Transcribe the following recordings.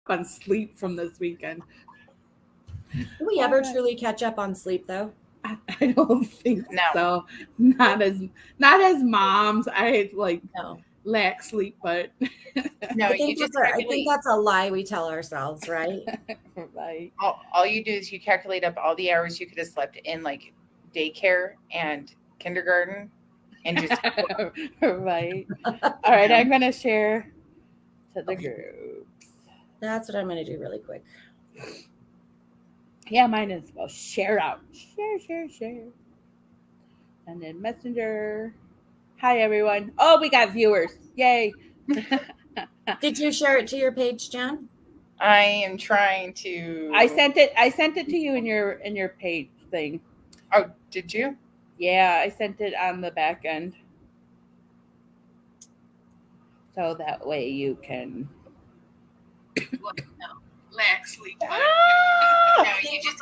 on sleep from this weekend. Do we ever truly catch up on sleep, though? I don't think so. Not as moms. I lack sleep, but no, I think that's a lie we tell ourselves, right? Right. All you do is you calculate up all the hours you could have slept in like daycare and kindergarten, and just right. All right, I'm gonna share to the groups. That's what I'm gonna do really quick. Yeah, mine is well. Share out. Share. And then Messenger. Hi, everyone. Oh, we got viewers. Yay. Did you share it to your page, Jan? I am trying to. I sent it to you in your page thing. Oh, did you? Yeah, I sent it on the back end. So that way you can lack sleep. No, you just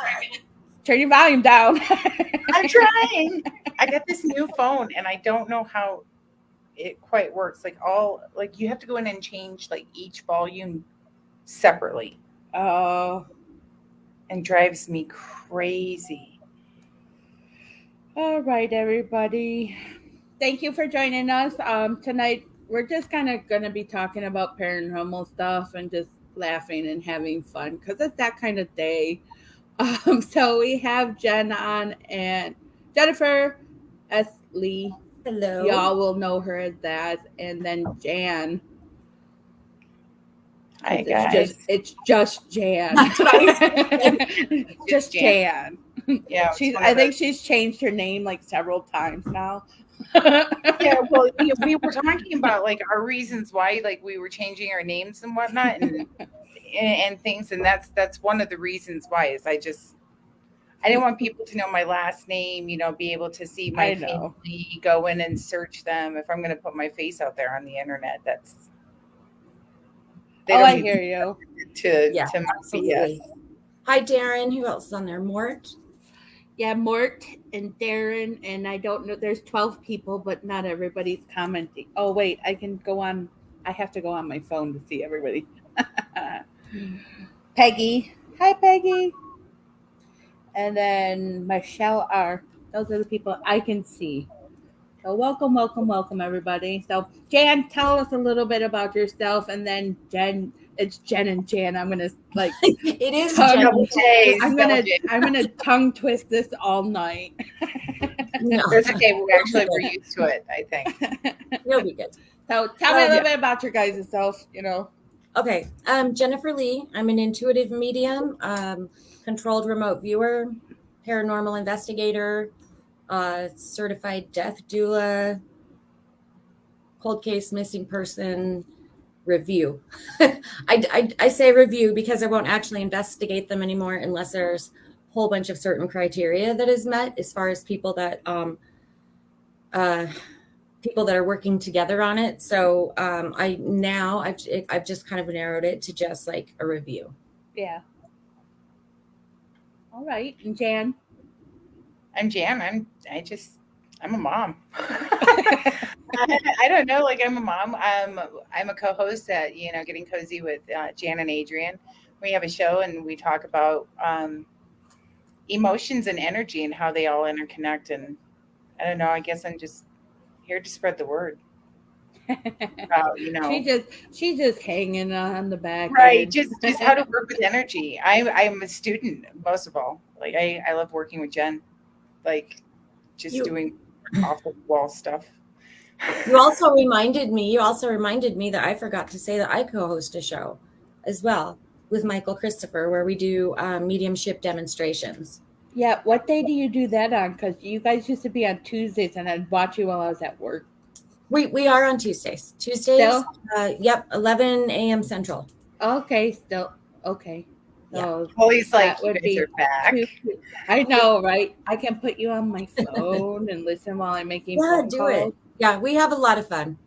turn your volume down. I'm trying. I got this new phone and I don't know how it quite works. Like you have to go in and change like each volume separately. Oh. And drives me crazy. All right, everybody. Thank you for joining us. Tonight we're just kind of going to be talking about paranormal stuff and just laughing and having fun because it's that kind of day. So we have Jen on and Jennifer S. Lee. Hello. Y'all will know her as that. And then Jan. Hi, guys. It's just Jan. Just Jan. Yeah. I think she's changed her name like several times now. Yeah, well, we were talking about like our reasons why like we were changing our names and whatnot and things, and that's one of the reasons why is I didn't want people to know my last name, be able to see my family, go in and search them. If I'm going to put my face out there on the internet, I hear you. To absolutely. Hi, Darren. Who else is on there? Mort? Yeah, Mort and Darren, and I don't know. There's 12 people, but not everybody's commenting. Oh, wait, I can go on. I have to go on my phone to see everybody. Peggy. Hi, Peggy. And then Michelle R. Those are the people I can see. So welcome, everybody. So Jan, tell us a little bit about yourself, and then Jen. It's Jen and Jan. I'm gonna it is Jen. I'm gonna tongue twist this all night. No. It's okay. We're used to it, I think. You'll be good. So tell me a little bit about your guys' self, Okay. Jennifer Lee. I'm an intuitive medium, controlled remote viewer, paranormal investigator, certified death doula, cold case missing person review. I say review because I won't actually investigate them anymore unless there's a whole bunch of certain criteria that is met as far as people that are working together on it. So I've just kind of narrowed it to just like a review. Yeah. All right. And Jan? I'm Jan. I'm a mom. I don't know. Like I'm a mom. I'm a co-host at Getting Cozy with Jan and Adrian. We have a show and we talk about emotions and energy and how they all interconnect. And I don't know. I guess I'm just here to spread the word. About, she's just hanging on the back. Right. Just how to work with energy. I'm a student most of all. Like I love working with Jen. Like just doing off the wall stuff. You also reminded me that I forgot to say that I co-host a show as well with Michael Christopher where we do mediumship demonstrations. Yeah, what day do you do that on? Because you guys used to be on Tuesdays and I'd watch you while I was at work. We are on Tuesdays. Still? 11 a.m. Central. Okay, still. Okay. So well, he's like, you guys are back. I know, right? I can put you on my phone and listen while I'm making phone calls. It. Yeah, we have a lot of fun.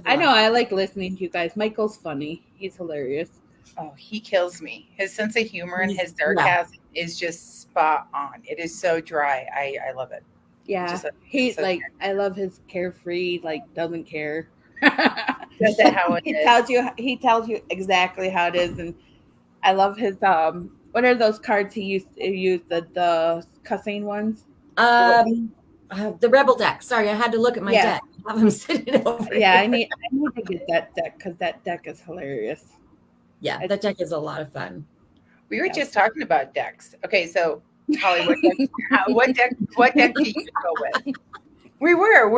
I know. I like listening to you guys. Michael's funny. He's hilarious. Oh, he kills me. His sense of humor and his sarcasm is just spot on. It is so dry. I love it. Yeah. He's so like, I love his carefree, like, doesn't care. That's how it is. He tells you exactly how it is. And I love his what are those cards he used to use, the cussing ones? Um, the Rebel deck. Sorry, I had to look at my Yeah. deck. I have them sitting over Yeah, here. I need to get that deck because that deck is hilarious. Yeah, It's, that deck is a lot of fun. We were yeah. just talking about decks. Okay, so Holly, what deck do you go with? We were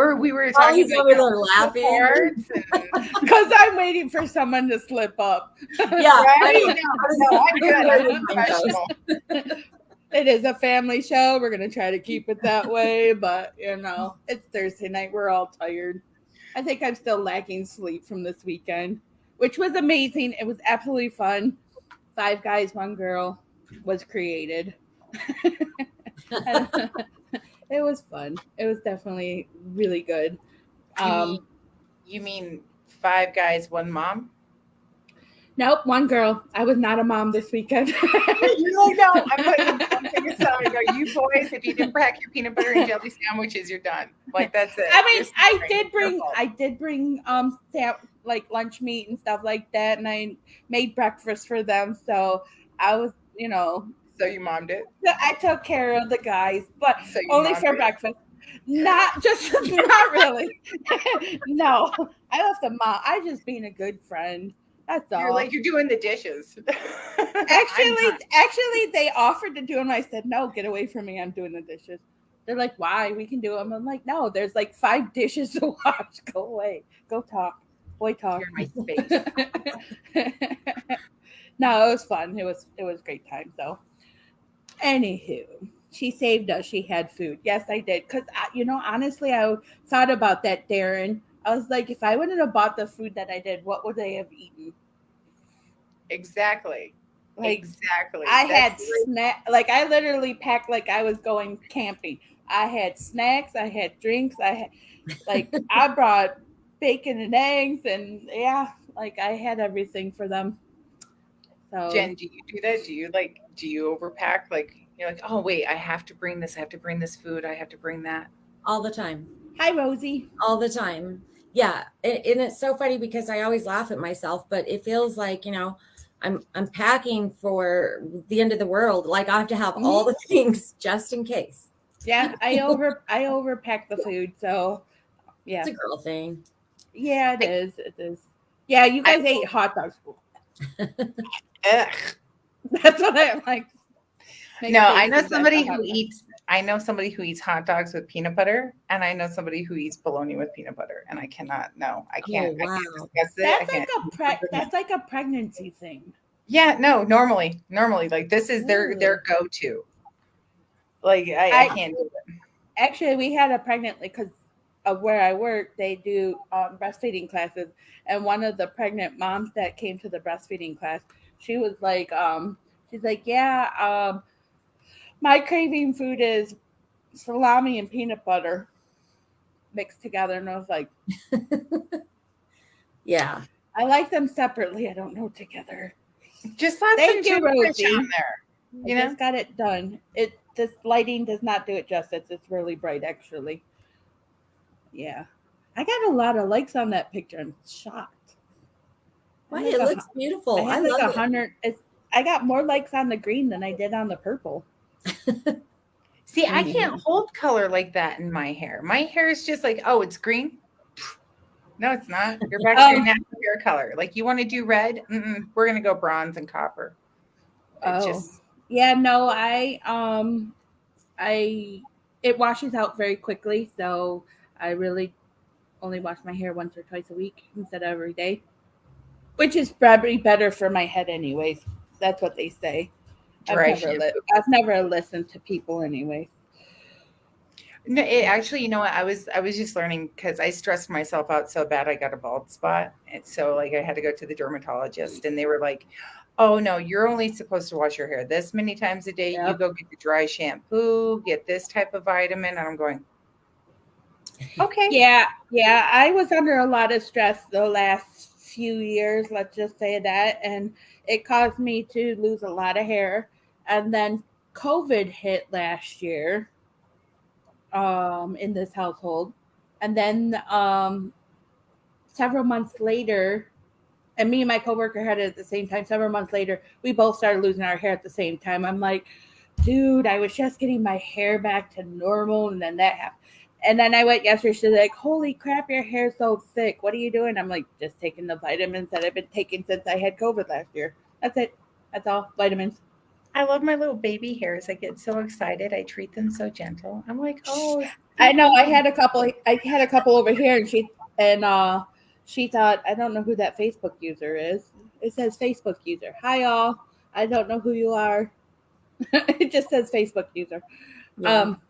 talking Holly's about over there laughing. cards and Because I'm waiting for someone to slip up. Yeah, I right. know. No, I'm good. I'm Where did mine go? professional. It is a family show. We're going to try to keep it that way. But, it's Thursday night. We're all tired. I think I'm still lacking sleep from this weekend, which was amazing. It was absolutely fun. Five Guys, One Girl was created. It was fun. It was definitely really good. You mean Um, you mean five guys, one mom? nope, one girl. I was not a mom this weekend. You're like, no, I'm putting one thing aside. I go, you boys, if you didn't pack your peanut butter and jelly sandwiches, you're done. Like that's it. I mean, You're suffering. I did bring like lunch meat and stuff like that, and I made breakfast for them. So I was, So you mommed it. I took care of the guys, but So you only mommed for it. breakfast. Not just not really. No, I left the mom. I just being a good friend. That's all. You're like you're doing the dishes. Actually, they offered to do them. I said, no, get away from me. I'm doing the dishes. They're like, why? We can do them. I'm like, no, there's like 5 dishes to wash. Go away. Go talk. Boy, talk. You're in my space. No, it was fun. It was a great time. So, anywho, she saved us. She had food. Yes, I did. Because, honestly, I thought about that, Darren. I was like, if I wouldn't have bought the food that I did, what would they have eaten? Exactly. Exactly. I had snack, like I literally packed like I was going camping. I had snacks, I had drinks, I brought bacon and eggs, and yeah, like I had everything for them. So Jen, do you do that? Do you overpack? Like you're like, oh wait, I have to bring this. I have to bring this food. I have to bring that. All the time. hi, Rosie. All the time. Yeah. And it's so funny because I always laugh at myself, but it feels like, I'm packing for the end of the world. Like I have to have all the things just in case. Yeah, I overpack the food. So yeah, It's a girl thing. yeah, it is. It is. Yeah, you guys ate hot dogs. Ugh. That's what I like. No, I know somebody who eats. I know somebody who eats hot dogs with peanut butter, and I know somebody who eats bologna with peanut butter, and I cannot. No, I can't. Oh, wow. I can't discuss it. That's like a pregnancy thing. Yeah, no. Normally, like this is their go-to. Like I can't do it. Actually, we had a pregnant, because of where I work, they do breastfeeding classes, and one of the pregnant moms that came to the breastfeeding class, she was like, she's like, yeah, my craving food is salami and peanut butter mixed together, and I was like, Yeah. I like them separately. I don't know together. Just let Thank some you, toothpaste Rosie. on there. You just got it done. This lighting does not do it justice. It's really bright, actually. Yeah, I got a lot of likes on that picture. I'm shocked. Why, it looks beautiful. I I had like love 100. I got more likes on the green than I did on the purple. See, I can't hold color like that in my hair. My hair is just like, oh, it's green. No, it's not. You're back to your natural hair color. Like you want to do red? We're gonna go bronze and copper. Yeah, no, it washes out very quickly, so I really only wash my hair once or twice a week instead of every day, which is probably better for my head, anyways. That's what they say. I've never listened to people, anyway. No, actually, you know what? I was just learning because I stressed myself out so bad I got a bald spot, and so like I had to go to the dermatologist, and they were like, "Oh no, you're only supposed to wash your hair this many times a day. Yep. You go get the dry shampoo, get this type of vitamin." And I'm going, okay, yeah. I was under a lot of stress the last few years. Let's just say that, and it caused me to lose a lot of hair. And then COVID hit last year. In this household, and then several months later, and me and my coworker had it at the same time. Several months later, we both started losing our hair at the same time. I'm like, dude, I was just getting my hair back to normal, and then that happened. And then I went yesterday. She's like, "Holy crap, your hair's so thick. What are you doing?" I'm like, "Just taking the vitamins that I've been taking since I had COVID last year. That's it. That's all. Vitamins." I love my little baby hairs. I get so excited. I treat them so gentle. I'm like, oh, I sweet know. I baby. had a couple. I had a couple over here, and she thought, I don't know who that Facebook user is. It says Facebook user. Hi, all. I don't know who you are. It just says Facebook user. Yeah. Um,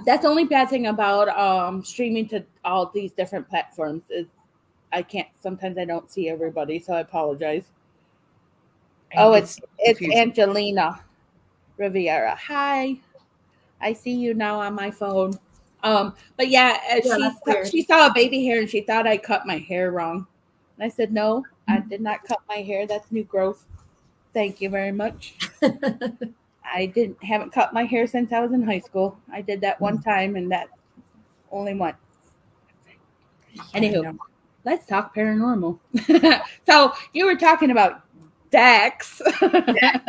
that's the only bad thing about streaming to all these different platforms is I can't. Sometimes I don't see everybody, so I apologize. It Oh, gets so it's confusing. Angelina Riviera. Hi, I see you now on my phone. But yeah, Yeah, that's weird. she saw a baby hair and she thought I cut my hair wrong, and I said no, I did not cut my hair. That's new growth. Thank you very much. I didn't haven't cut my hair since I was in high school. I did that one time, and that only one. Yeah, Anywho, no. let's talk paranormal. So you were talking about Dex. Dex.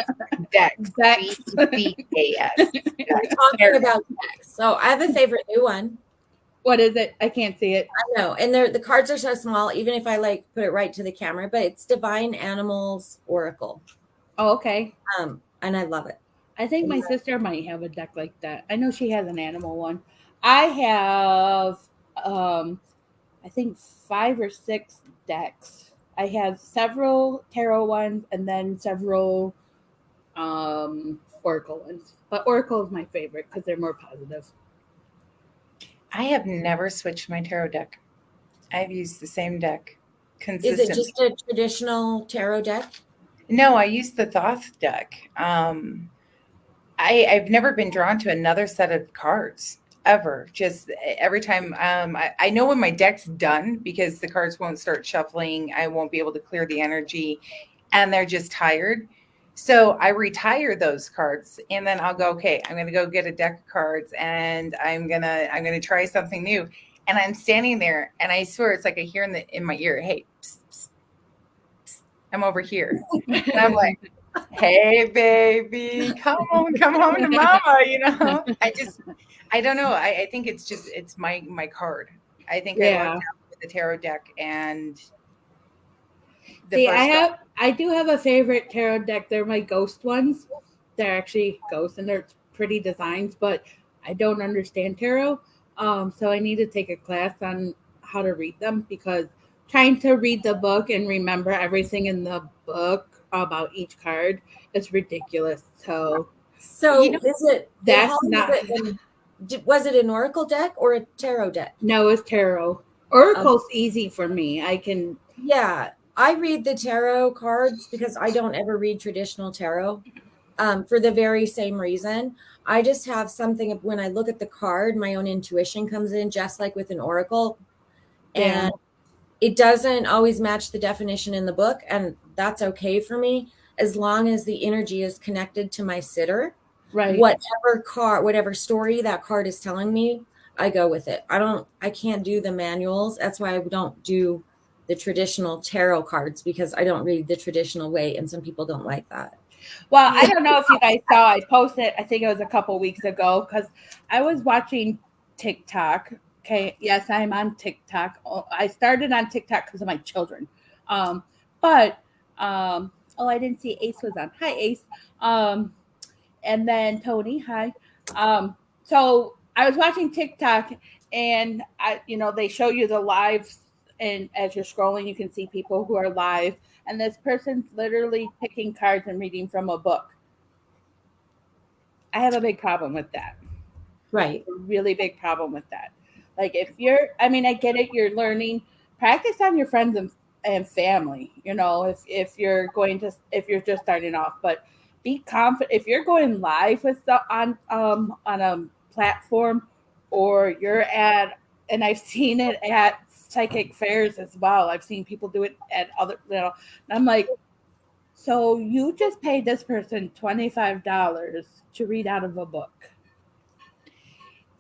Dex. DECAS. We're talking about decks. So I have a favorite new one. What is it? I can't see it. I know, and the cards are so small, even if I like put it right to the camera, but it's Divine Animals Oracle. Oh, okay. And I love it. I think my sister might have a deck like that. I know she has an animal one. I have, um, I think 5 or 6 decks. I have several tarot ones and then several oracle ones. But oracle is my favorite because they're more positive. I have never switched my tarot deck. I've used the same deck Is it consistently. just a traditional tarot deck? No, I use the Thoth deck. I've never been drawn to another set of cards ever. Just every time, I know when my deck's done because the cards won't start shuffling. I won't be able to clear the energy, and they're just tired. So I retire those cards, and then I'll go. Okay, I'm gonna go get a deck of cards, and I'm gonna try something new. And I'm standing there, and I swear it's like I hear in my ear, "Hey, psst, psst, psst, I'm over here," and I'm like, hey baby, come home to mama, I don't know. I think it's my card. I think I lucked Yeah. out with the tarot deck and the See, first deck. I do have a favorite tarot deck. They're my ghost ones. They're actually ghosts and they're pretty designs, but I don't understand tarot. So I need to take a class on how to read them because trying to read the book and remember everything in the book about each card is ridiculous. So You So know, is it, that's Holly, not was it an oracle deck or a tarot deck? no, it's tarot. Um, Oracle's easy for me. I can yeah, I read the tarot cards because I don't ever read traditional tarot. For the very same reason. I just have something when I look at the card, my own intuition comes in, just like with an oracle. yeah, And it doesn't always match the definition in the book. And that's okay for me as long as the energy is connected to my sitter. right. Whatever story that card is telling me, I go with it. I can't do the manuals. That's why I don't do the traditional tarot cards because I don't read the traditional way. And some people don't like that. Well, I don't know if you guys saw, I posted, I think it was a couple weeks ago, because I was watching TikTok. Okay, yes, I'm on TikTok. Oh, I started on TikTok because of my children. Um, but, oh, I didn't see Ace was on. Hi, Ace. Um, and then Tony, hi. Um, so I was watching TikTok, and they show you the live, and as you're scrolling, you can see people who are live, and this person's literally picking cards and reading from a book. I have a big problem with that. Right. A really big problem with that. Like if you're, I mean, I get it. You're learning. Practice on your friends and family. If you're just starting off, but be confident. If you're going live with on a platform, or you're at, and I've seen it at psychic fairs as well. I've seen people do it at other. And I'm like, so you just paid this person $25 to read out of a book.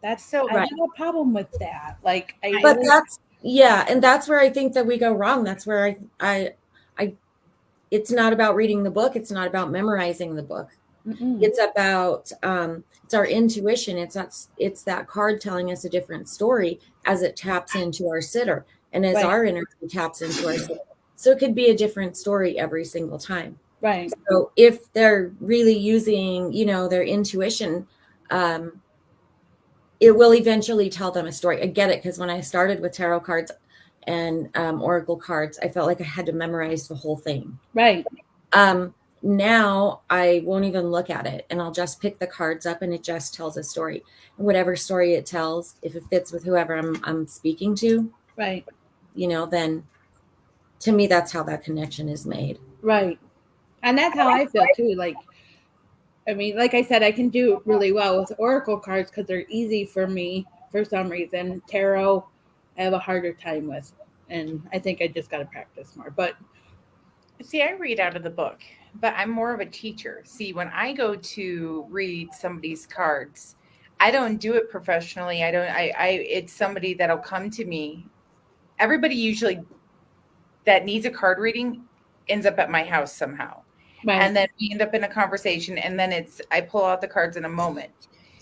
That's so I Right. have a problem with that. Like I I But really that's Yeah, and that's where I think that we go wrong. That's where I it's not about reading the book. It's not about memorizing the book. Mm-mm. It's about it's our intuition. It's that card telling us a different story as it taps into our sitter and as Right, our energy taps into our sitter. So it could be a different story every single time. right, So if they're really using, their intuition, um, it will eventually tell them a story. I get it, because when I started with tarot cards and oracle cards, I felt like I had to memorize the whole thing. right, Um, Now I won't even look at it, and I'll just pick the cards up, and it just tells a story. And whatever story it tells, if it fits with whoever I'm speaking to, right, then to me that's how that connection is made. right. And that's how I feel too. Like, I mean, like I said, I can do really well with oracle cards because they're easy for me for some reason. Tarot, I have a harder time with, and I think I just got to practice more. But See, I read out of the book, but I'm more of a teacher. See, when I go to read somebody's cards, I don't do it professionally. I don't, it's somebody that'll come to me. Everybody usually that needs a card reading ends up at my house somehow. right, And then we end up in a conversation, and then I pull out the cards in a moment.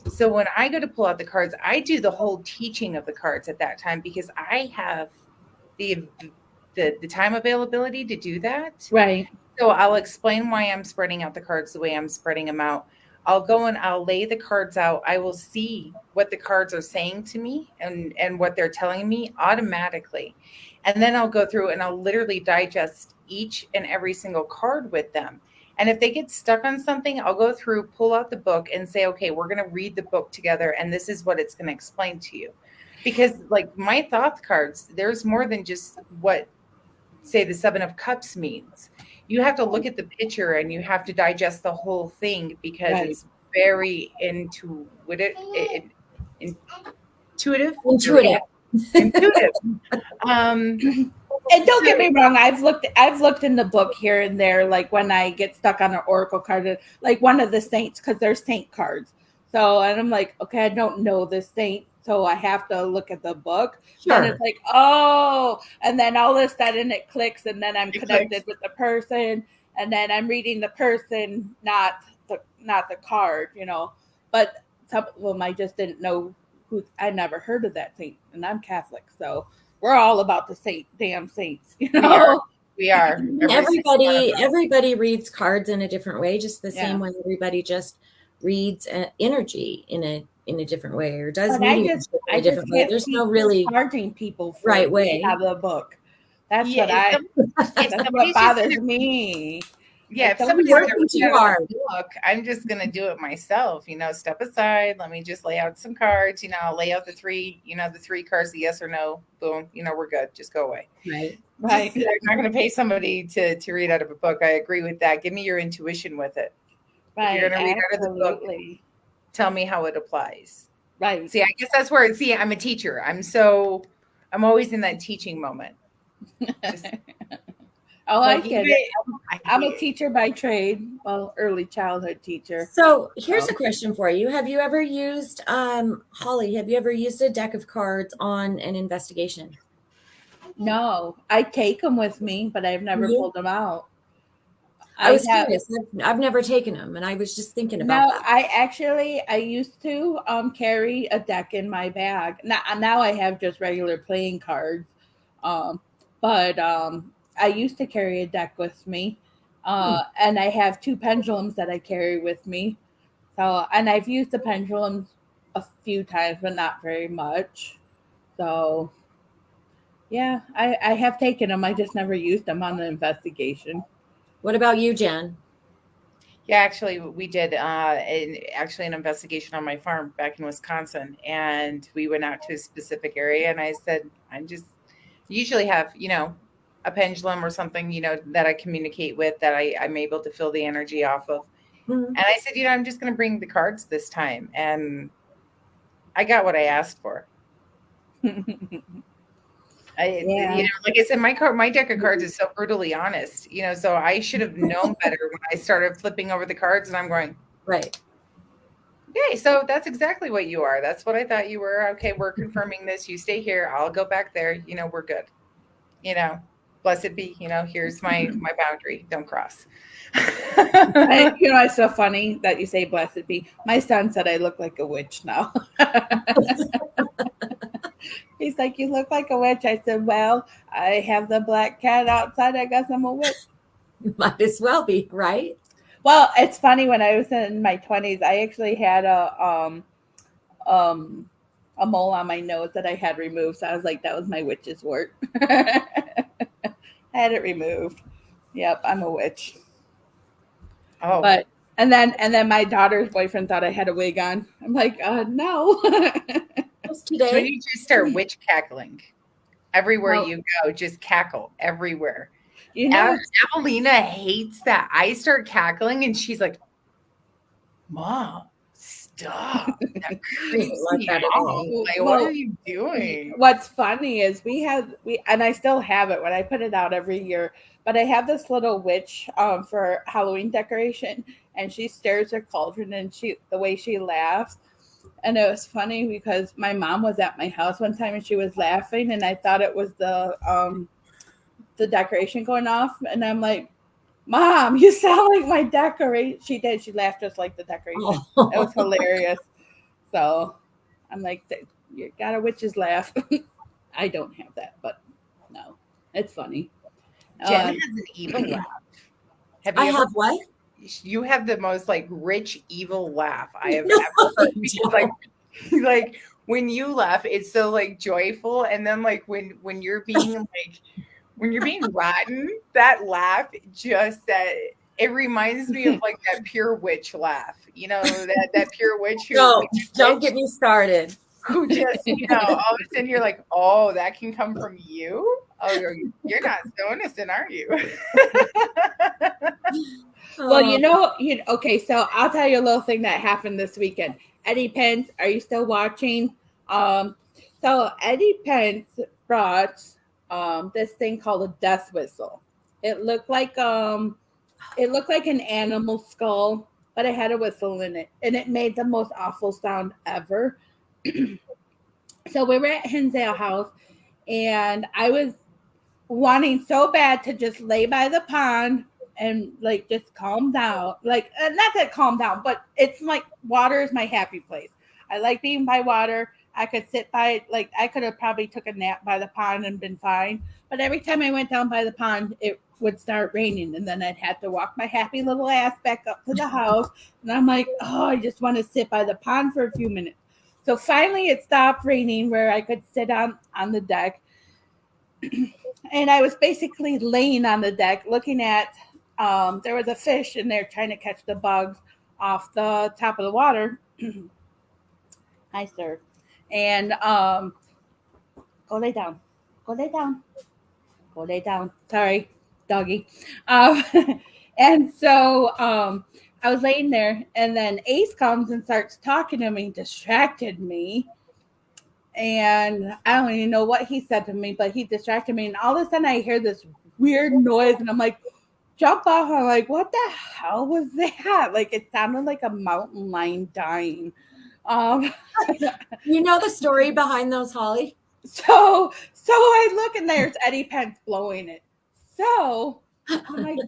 So when I go to pull out the cards, I do the whole teaching of the cards at that time because I have the the time availability to do that. right, So I'll explain why I'm spreading out the cards the way I'm spreading them out. I'll go and I'll lay the cards out. I will see what the cards are saying to me and what they're telling me automatically. And then I'll go through and I'll literally digest each and every single card with them. And if they get stuck on something, I'll go through, pull out the book and say, okay, we're going to read the book together and this is what it's going to explain to you. Because like my thought cards, there's more than just what say the 7 of Cups means. You have to look at the picture and you have to digest the whole thing because right. it's very intuitive, Intuitive. intuitive. Um, And don't so get me wrong, I've looked in the book here and there, like when I get stuck on an oracle card, like one of the saints, because there's saint cards. So and I'm like, okay, I don't know this saint, so I have to look at the book. Then Sure. it's like, oh, and then all of a sudden it clicks, and then I'm it clicks. connected with the person, and then I'm reading the person, not the card. But some of them I just didn't know who. I never heard of that saint, and I'm Catholic, so we're all about the damn saints, you We are. know? We are. Every single one of us. Everybody reads cards in a different way, just the Yeah. same way everybody just reads energy in a different way, or does But I mediumship just in I a just different way. can't There's see no really charging people for right reading way. out of the book. That's Yeah, what I if that's what somebody's just bothers gonna me. yeah, Like if don't You're somebody's charge gonna working too read out of hard. the book, I'm just gonna do it myself. Step aside. Let me just lay out some cards. I'll lay out the three cards, the yes or no. Boom. We're good. Just go away. Right. right. I'm not going to pay somebody to read out of a book. I agree with that. Give me your intuition with it. If you're Right. going to read out of the book, Absolutely. tell me how it applies. Right. See, I guess that's where I'm a teacher. I'm always in that teaching moment. Just Oh, I like you get it. I'm a guys, teacher by trade. Well, early childhood teacher. So here's So a question for you. Have you ever used Holly, have you ever used a deck of cards on an investigation? no, I take them with me, but I've never You? pulled them out. I I was have curious. I've never taken them, and I was just thinking about No, that. I used to carry a deck in my bag. Now I have just regular playing cards. Um but I used to carry a deck with me. Hmm. And I have two pendulums that I carry with me. So and I've used the pendulums a few times but not very much. So yeah, I have taken them. I just never used them on the investigation. What about you, Jen? yeah, actually, we did an investigation on my farm back in Wisconsin, and we went out to a specific area, and I said, I'm just usually have a pendulum or something that I communicate with that I'm able to feel the energy off of, Hmm. and I said, I'm just going to bring the cards this time, and I got what I asked for. Yeah. Like I said, my deck of cards is so brutally honest, so I should have known better when I started flipping over the cards, and I'm going, Right. Okay, so that's exactly what you are. That's what I thought you were. Okay, we're confirming this. You stay here. I'll go back there. We're good. You know, blessed be. Here's my boundary. Don't cross. It's so funny that you say blessed be. My son said I look like a witch now. He's like, you look like a witch. I said, well, I have the black cat outside. I guess I'm a witch. Might as well be, right? Well, it's funny. When I was in my 20s, I actually had a mole on my nose that I had removed. So I was like, that was my witch's work. I had it removed. Yep, I'm a witch. Oh, But and then my daughter's boyfriend thought I had a wig on. I'm like, no. Just so when today. you just start witch cackling everywhere Well, you go, just cackle everywhere. you know, Evelina hates that. I start cackling and she's like, Mom, stop. That creeps Like me that at out. all. Like, what are you doing? what's funny is we and I still have it when I put it out every year. But I have this little witch for Halloween decoration, and she stirs her cauldron, and the way she laughs. And it was funny because my mom was at my house one time and she was laughing, and I thought it was the decoration going off, and I'm like, Mom, you sound like my decoration. She did. She laughed just like the decoration. Oh. It was hilarious. So I'm like, you got a witch's laugh. I don't have that, but no, it's funny. Jen has an evil laugh. I have what? You have the most like rich evil laugh I have No, ever heard. Because, like when you laugh, it's so like joyful, and then like when you're being rotten, that laugh it reminds me of like that pure witch laugh. That pure witch who don't get me started. Who just all of a sudden you're like, oh, that can come from you. Oh, you're not so innocent, are you? Well, okay, so I'll tell you a little thing that happened this weekend. Eddie Pence, are you still watching? So Eddie Pence brought this thing called a death whistle. It looked like an animal skull, but it had a whistle in it, and it made the most awful sound ever. So we were at Hinsdale House, and I was wanting so bad to just lay by the pond and like just calm down. Like not that calm down, but it's like water is my happy place. I like being by water. I could sit by, like I could have probably took a nap by the pond and been fine. But every time I went down by the pond, it would start raining, and then I'd have to walk my happy little ass back up to the house. And I'm like, oh, I just want to sit by the pond for a few minutes. So finally it stopped raining where I could sit on the deck. And I was basically laying on the deck looking at, there was a fish in there trying to catch the bugs off the top of the water. Hi, sir. And go lay down. Go lay down. Go lay down. Sorry, doggy. Um, and so I was laying there, and then Ace comes and starts talking to me, distracted me. And I don't even know what he said to me, but he distracted me. And all of a sudden, I hear this weird noise, and I'm like, jump off. I'm like, what the hell was that? Like, it sounded like a mountain lion dying. You know the story behind those, Holly? So I look, and there's Eddie Pence blowing it. So I'm like,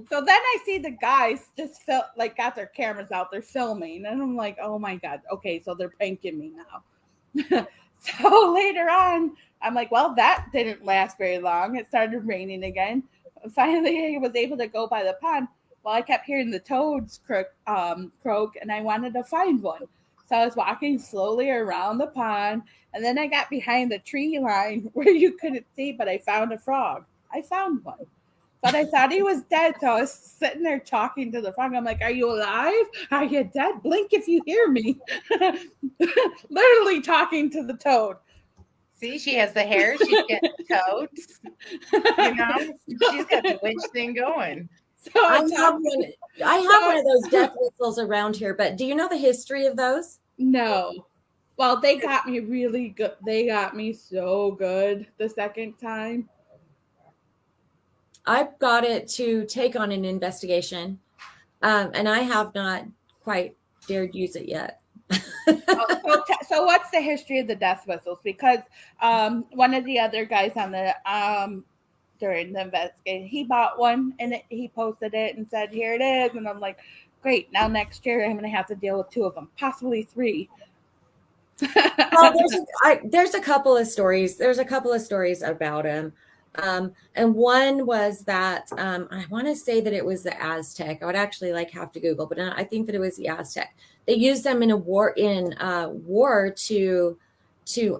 so then I see the guys just got their cameras out, they're filming, and I'm like, oh my god, okay, so they're pranking me now. So later on, I'm like, well, that didn't last very long. It started raining again. Finally, I was able to go by the pond. Well, I kept hearing the toads croak, and I wanted to find one. So I was walking slowly around the pond, and then I got behind the tree line where you couldn't see, but I found a frog. I found one. But I thought he was dead, so I was sitting there talking to the frog. I'm like, are you alive? Are you dead? Blink if you hear me. Literally talking to the toad. See, she has the hair. She's getting toads. She's got the witch thing going. So I have one of those death whistles around here, but do you know the history of those? No. Well, they got me really good. They got me so good the second time. I've got it to take on an investigation, and I have not quite dared use it yet. So what's the history of the death whistles? Because one of the other guys on the during the investigation, he bought one and he posted it and said, "Here it is," and I'm like, "Great! Now next year I'm going to have to deal with 2 of them, possibly 3." Well, there's a couple of stories. There's a couple of stories about him. And one was that I want to say that it was the Aztec. I would actually have to Google, but I think that it was the Aztec. They used them in a war to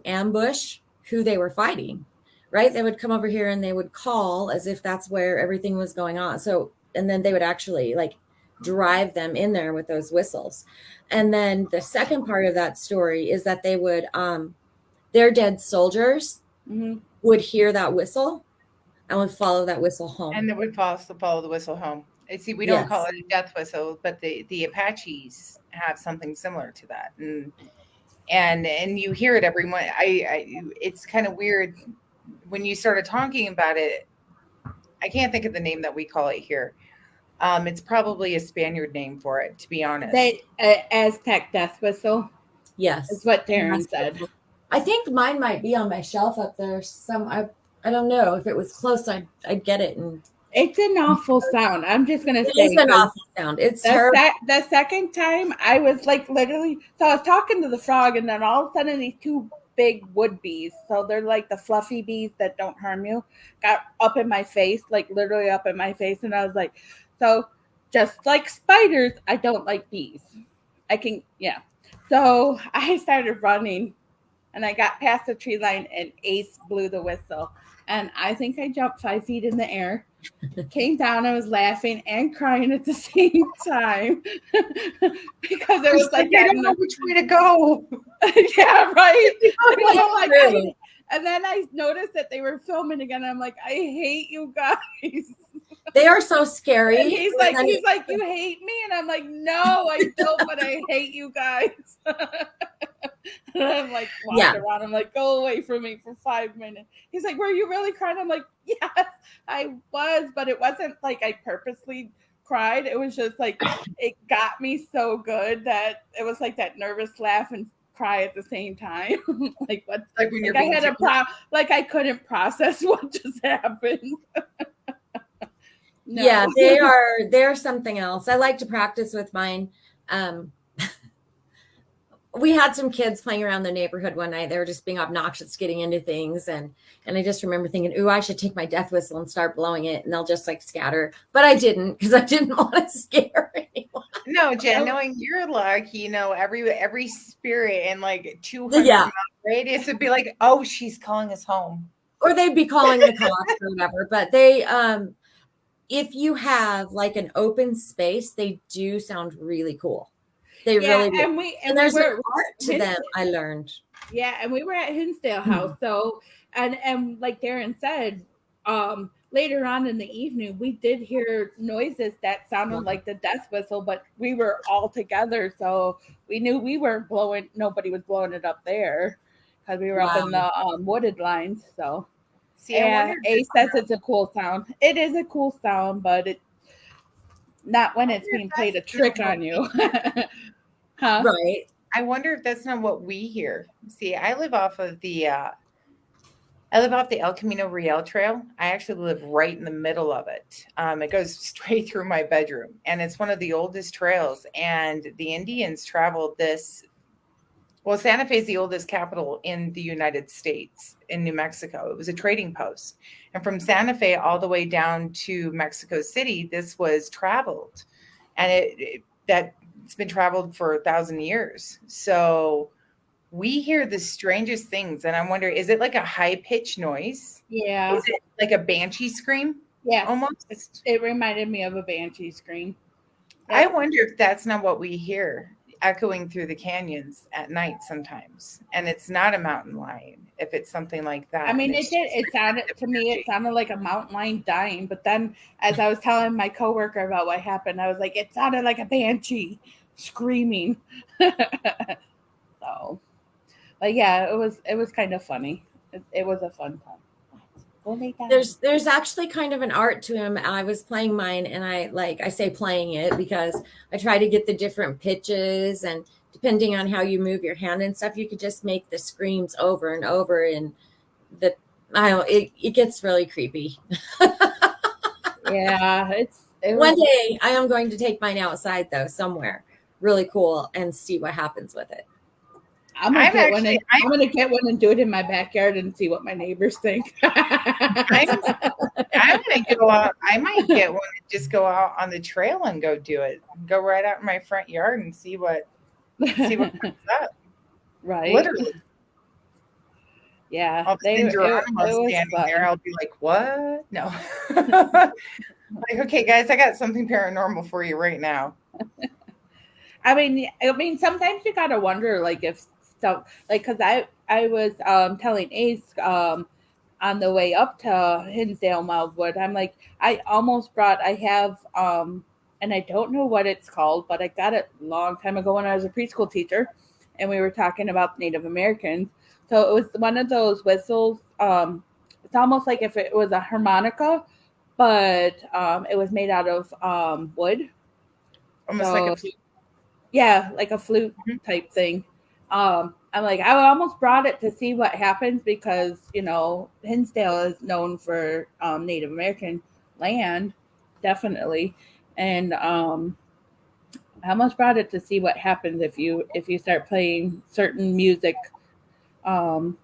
ambush who they were fighting. Right? They would come over here and they would call as if that's where everything was going on. So, and then they would actually drive them in there with those whistles. And then the second part of that story is that they would their dead soldiers would hear that whistle and would follow that whistle home. And they would follow the whistle home. And see, we don't call it a death whistle, but the Apaches have something similar to that. And you hear it every month. It's kind of weird when you started talking about it. I can't think of the name that we call it here. It's probably a Spaniard name for it, to be honest. Aztec death whistle. Yes, is what Darren said. I think mine might be on my shelf up there. I don't know if it was close. I'd get it. And it's an awful sound. I'm just gonna say it's an awful sound. It's terrible. The second time I was literally, so I was talking to the frog, and then all of a sudden these 2 big wood bees, so they're like the fluffy bees that don't harm you, got up in my face, literally up in my face, and I was like, so just like spiders, I don't like bees. So I started running, and I got past the tree line, and Ace blew the whistle, and I think I jumped 5 feet in the air, came down, I was laughing and crying at the same time because it was I don't know which way to go. Yeah, right. And then I noticed that they were filming again. I'm like, I hate you guys. They are so scary. And he's like, you hate me? And I'm like, no, I don't, but I hate you guys. And I'm walking around. I'm like, go away from me for 5 minutes. He's like, were you really crying? I'm like, yes, I was, but it wasn't I purposely cried. It was just it got me so good that it was that nervous laugh and cry at the same time. What? When you're I had a I couldn't process what just happened. No. Yeah, they're something else. I like to practice with mine. We had some kids playing around the neighborhood one night. They were just being obnoxious, getting into things. And I just remember thinking, ooh, I should take my death whistle and start blowing it. And they'll just scatter. But I didn't, because I didn't want to scare anyone. No, Jen, knowing your luck, every spirit in 200 mile radius would be like, oh, she's calling us home. Or they'd be calling the cops or whatever. But they, if you have an open space, they do sound really cool. They really do. And there's an art to them, I learned. Yeah, and we were at Hinsdale House. So, and like Darren said, later on in the evening, we did hear noises that sounded like the death whistle, but we were all together. So we knew nobody was blowing it up there because we were up in the wooded lines. So, Ace says it's a cool sound. It is a cool sound, but it's not when it's being played a trick on you. Huh? Right. I wonder if that's not what we hear. See, I live off of the El Camino Real Trail. I actually live right in the middle of it. It goes straight through my bedroom, and it's one of the oldest trails. And the Indians traveled this. Well, Santa Fe is the oldest capital in the United States, in New Mexico. It was a trading post. And from Santa Fe all the way down to Mexico City, this was traveled. And it's been traveled for 1,000 years. So we hear the strangest things. And I wonder, is it a high-pitched noise? Yeah. Is it like a banshee scream? Yeah. Almost? It reminded me of a banshee scream. I wonder if that's not what we hear echoing through the canyons at night sometimes. And it's not a mountain lion, if it's something like that. I mean, it sounded like a mountain lion dying. But then as I was telling my coworker about what happened, I was like, it sounded like a banshee screaming. So, but yeah, it was kind of funny. It was a fun time. There's actually kind of an art to him. I was playing mine, and I say playing it because I try to get the different pitches and depending on how you move your hand and stuff, you could just make the screams over and over, and it gets really creepy. Yeah, One day I am going to take mine outside though, somewhere really cool, and see what happens with it. I'm gonna get one. I'm gonna get one and do it in my backyard and see what my neighbors think. I'm gonna go out. I might get one and just go out on the trail and go do it. Go right out in my front yard and see what comes up. Right. Literally. Yeah. I'll see Geronimo standing there. I'll be like, what? No. Like, okay, guys, I got something paranormal for you right now. I mean, sometimes you gotta wonder, like, if stuff, like, because I was telling Ace on the way up to Hinsdale Mildwood, I'm like, I have and I don't know what it's called, but I got it a long time ago when I was a preschool teacher, and we were talking about Native Americans. So it was one of those whistles. It's almost like if it was a harmonica, but it was made out of wood. Almost like a flute. Yeah, like a flute type thing. I'm like, I almost brought it to see what happens because, Hinsdale is known for Native American land, definitely. And I almost brought it to see what happens if you start playing certain music and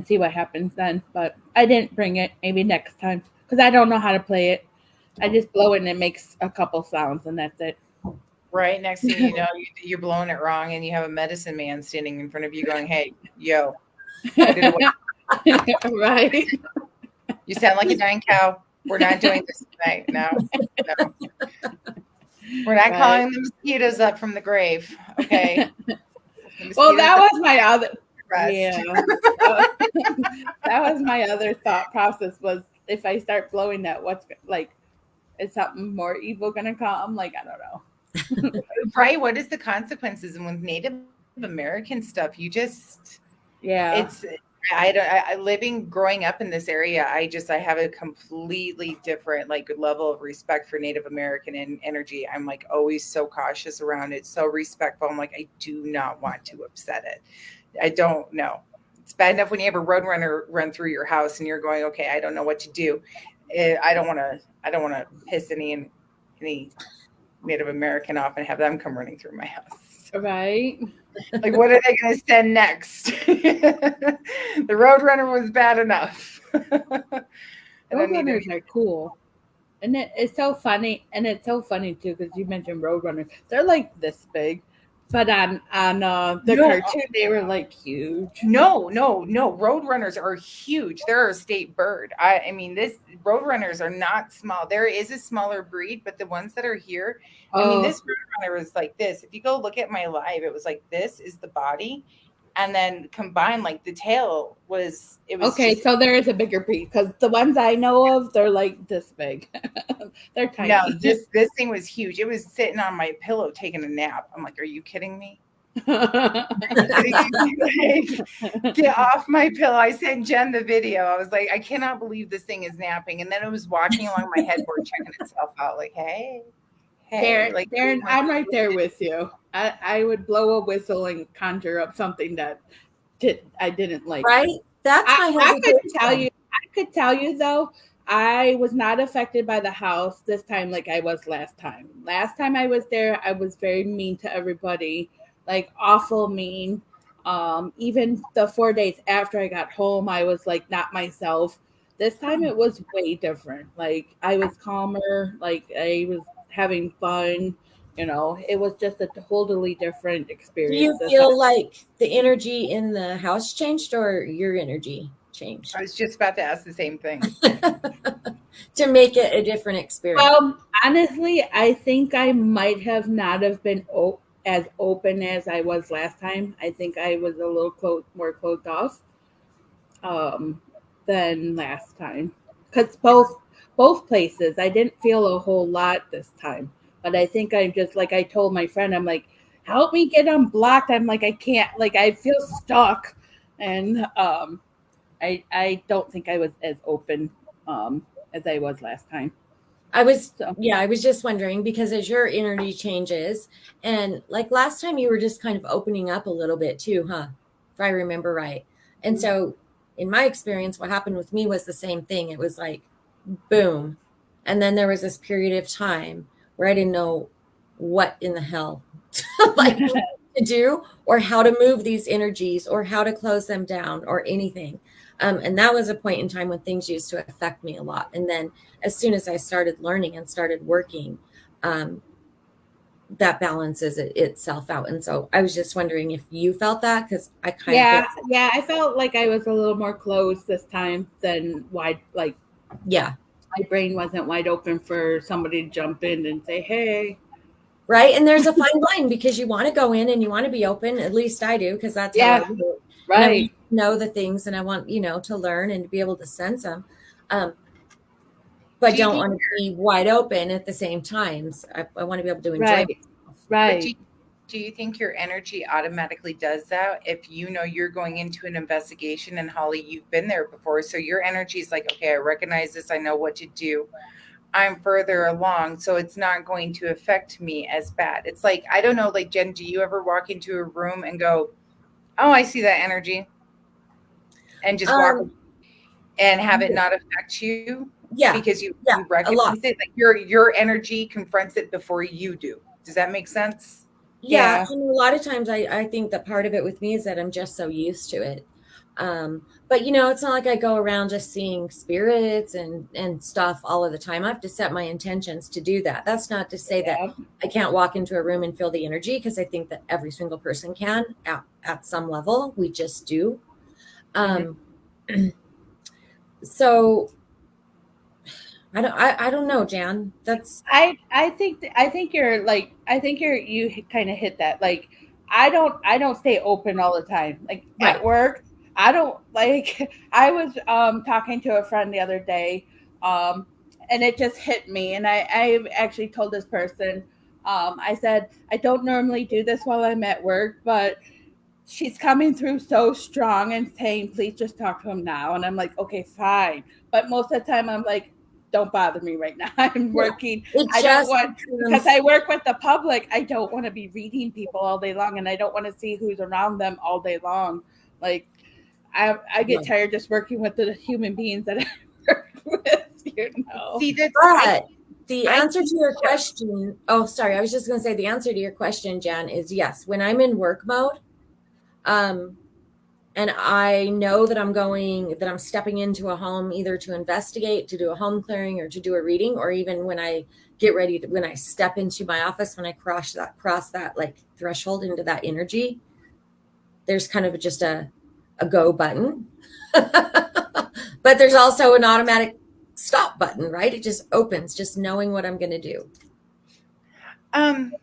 see what happens then. But I didn't bring it. Maybe next time because I don't know how to play it. I just blow it and it makes a couple sounds and that's it. Right. Next thing you know, you're blowing it wrong and you have a medicine man standing in front of you going, hey, yo. Right. You sound like a dying cow. We're not doing this tonight. No. We're not calling the mosquitoes up from the grave. Okay. Well, that was my other. Yeah. That was my other thought process was if I start blowing that, what's like, is something more evil going to come? Like, I don't know. Right. What is the consequences? And with Native American stuff, you just, it's, growing up in this area, I have a completely different level of respect for Native American and energy. I'm like always so cautious around it, so respectful. I'm like, I do not want to upset it. I don't know. It's bad enough when you have a roadrunner run through your house and you're going, okay, I don't know what to do. I don't want to piss any Native American off and have them come running through my house. Right. Like, what are they going to send next? The Roadrunner was bad enough. Roadrunners are cool. And it's so funny. And it's so funny, too, because you mentioned Roadrunners. They're like this big. But on the cartoon, they were like huge. No. Roadrunners are huge. They're a state bird. I mean, this Roadrunners are not small. There is a smaller breed, but the ones that are here, I mean, this Roadrunner is like this. If you go look at my live, it was like this is the body. And then combined, like the tail was, it was okay. So there is a bigger breed because the ones I know of, they're like this big. They're tiny. No, this thing was huge. It was sitting on my pillow taking a nap. I'm like, are you kidding me? Get off my pillow. I sent Jen the video. I was like, I cannot believe this thing is napping. And then it was walking along my headboard, checking itself out. Like, hey, Darren, I'm right there with you. I would blow a whistle and conjure up something that I didn't like. Right? That's my I could tell you though, I was not affected by the house this time like I was last time. Last time I was there, I was very mean to everybody, like awful mean. Even the 4 days after I got home, I was like not myself. This time it was way different. Like I was calmer, like I was having fun. It was just a totally different experience. Do you feel like the energy in the house changed or your energy changed? I was just about to ask the same thing. To make it a different experience. Honestly, I think I might have not have been as open as I was last time. I think I was a little more closed off than last time. Because both places, I didn't feel a whole lot this time. But I think I'm just like I told my friend, I'm like, help me get unblocked. I'm like, I can't, like, I feel stuck. And I don't think I was as open as I was last time. So I was just wondering because as your energy changes, and like last time you were just kind of opening up a little bit too, huh? If I remember right. And so in my experience, what happened with me was the same thing. It was like, boom. And then there was this period of time where I didn't know what in the hell like to do or how to move these energies or how to close them down or anything. And that was a point in time when things used to affect me a lot. And then as soon as I started learning and started working, um, that balances itself out. And so I was just wondering if you felt that because I kind of feel, yeah, I felt like I was a little more closed this time than wide. Like yeah, my brain wasn't wide open for somebody to jump in and say, "Hey." right. And there's a fine line because you want to go in and you want to be open. At least I do because that's how I Yeah, do it. And I want right. to know the things and I want, to learn and to be able to sense them. Um, but Do you don't think want to be wide open at the same time. So I want to be able to enjoy Right. myself. but do Right. you, do you think your energy automatically does that if you know you're going into an investigation, and Holly, you've been there before, so your energy is like, okay, I recognize this, I know what to do. I'm further along, so it's not going to affect me as bad. It's like, I don't know, like Jen, do you ever walk into a room and go, "Oh, I see that energy," and just walk Um, and have it not affect you yeah, because you yeah, a recognize lot. it? Like your energy confronts it before you do. Does that make sense? Yeah, Yeah. and a lot of times I think that part of it with me is that I'm just so used to it. But it's not like I go around just seeing spirits and stuff all of the time. I have to set my intentions to do that. That's not to say that Yeah. I can't walk into a room and feel the energy because I think that every single person can at some level. We just do. Mhm. Um, so I don't know, Jan. That's I think you're like I think you kind of hit that. Like I don't stay open all the time. Like at right. work, I don't like I was talking to a friend the other day, um and it just hit me, and I actually told this person, I said I don't normally do this while I'm at work, but she's coming through so strong and saying, "Please just talk to him now." And I'm like, "Okay, fine." But most of the time, I'm like, "Don't bother me right now. I'm Yeah. working. It I don't just want because becomes I work with the public. I don't want to be reading people all day long, and I don't want to see who's around them all day long. Like I get right. tired just working with the human beings that I work with. You know. See, that's But the I answer think to your question, oh, sorry, I was just going to say the answer to your question, Jen, is yes. When I'm in work mode, um, and I know that that I'm stepping into a home either to investigate, to do a home clearing, or to do a reading, or even when I when I step into my office, when I cross that like threshold into that energy, there's kind of just a go button. But there's also an automatic stop button, right? It just opens, just knowing what I'm going to do. um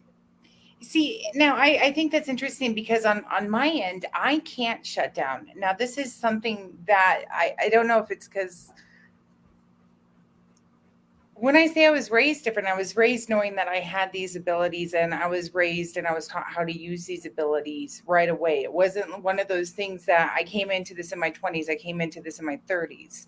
see now I think that's interesting because on my end I can't shut down. Now this is something that I don't know if it's because when I say I was raised different, I was raised knowing that I had these abilities, and I was raised and I was taught how to use these abilities right away. It wasn't one of those things that I came into this in my 20s, I came into this in my 30s.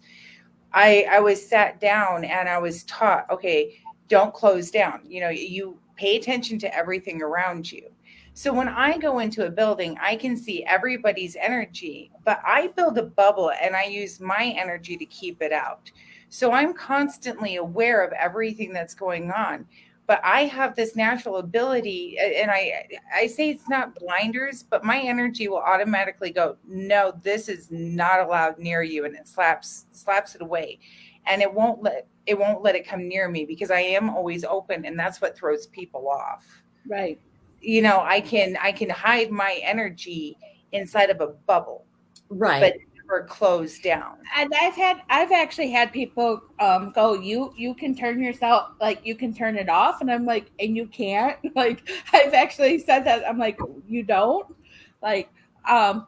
I was sat down and I was taught, okay, don't close down. You pay attention to everything around you. So when I go into a building, I can see everybody's energy, but I build a bubble and I use my energy to keep it out. So I'm constantly aware of everything that's going on. But I have this natural ability, and I say it's not blinders, but my energy will automatically go, no, this is not allowed near you, and it slaps it away, and it won't let it come near me because I am always open, and that's what throws people off. Right. I can hide my energy inside of a bubble, but Right. never close down. And I've actually had people go, you can turn yourself, like you can turn it off, and I'm like, and you can't. Like I've actually said that. I'm like, you don't. Like um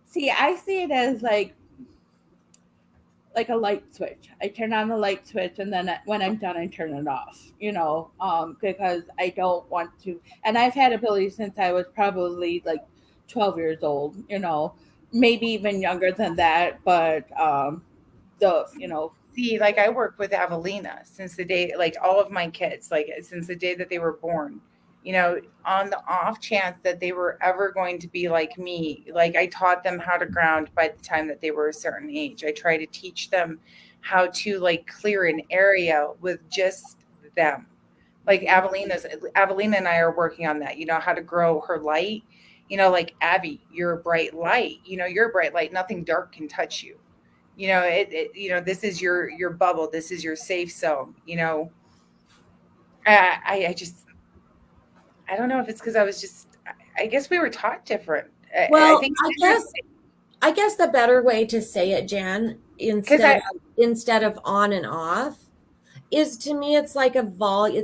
see, I see it as like a light switch. I turn on the light switch, and then when I'm done, I turn it off. Because I don't want to. And I've had abilities since I was probably like 12 years old. Maybe even younger than that. But the see, like I work with Avelina since the day, like all of my kids, like since the day that they were born, on the off chance that they were ever going to be like me, like I taught them how to ground by the time that they were a certain age. I try to teach them how to like clear an area with just them. Like Avelina and I are working on that, how to grow her light. Like Abby, you're a bright light. You're a bright light. Nothing dark can touch you. This is your bubble. This is your safe zone. I just, I don't know if it's because I guess we were taught different. Well, I think I guess the better way to say it, Jan, instead of on and off, is to me it's like a volume,